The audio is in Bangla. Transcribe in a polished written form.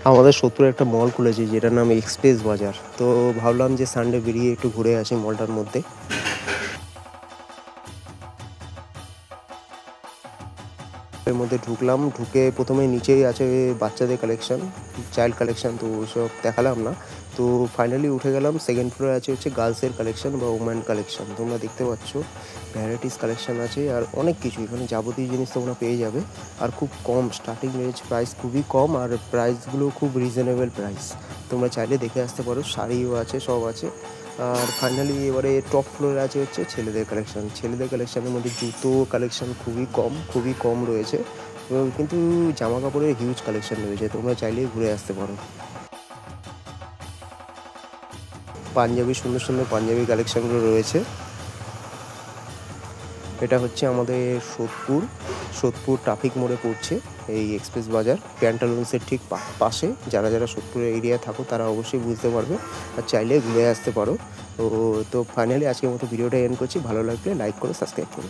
আমাদের সোদপুরে একটা মল খুলেছে যেটার নাম এক্সপ্রেস বাজার। তো ভাবলাম যে সানডে বেরিয়ে একটু ঘুরে আসি মলটার মধ্যে। এর মধ্যে ঢুকলাম, ঢুকে প্রথমে নিচেই আছে বাচ্চাদের কালেকশন, চাইল্ড কালেকশন, তো ওসব দেখালাম না। তো ফাইনালি উঠে গেলাম, সেকেন্ড ফ্লোরে আছে হচ্ছে গার্লসের কালেকশন বা ওম্যান কালেকশন। তোমরা দেখতে পাচ্ছ ভ্যারাইটিস কালেকশন আছে আর অনেক কিছু, এখানে যাবতীয় জিনিস তোমরা পেয়ে যাবে। আর খুব কম স্টার্টিং রেঞ্জ, প্রাইস খুবই কম আর প্রাইসগুলো খুব রিজনেবল প্রাইস। তোমরা চাইলে দেখে আসতে পারো, শাড়িও আছে, সব আছে। আর ফাইনালি এবারে টপ ফ্লোরে আছে হচ্ছে ছেলেদের কালেকশন। ছেলেদের কালেকশানের মধ্যে জুতো কালেকশান খুবই কম রয়েছে, এবং কিন্তু জামা কাপড়ের হিউজ কালেকশান রয়েছে, তোমরা চাইলেই ঘুরে আসতে পারো। পাঞ্জাবি, সুন্দর সুন্দর পাঞ্জাবি কালেকশানগুলো রয়েছে। এটা হচ্ছে আমাদের সোদপুর ট্রাফিক মোড়ে পড়ছে এই এক্সপ্রেস বাজার, প্যান্টালুন্সের ঠিক পাশে। যারা যারা সোদপুরের এরিয়ায় থাকো তারা অবশ্যই বুঝতে পারবে, আর চাইলে ঘুরে আসতে পারো। তো ফাইনালি আজকের মতো ভিডিওটা এন্ড করছি। ভালো লাগলে লাইক করো, সাবস্ক্রাইব করো।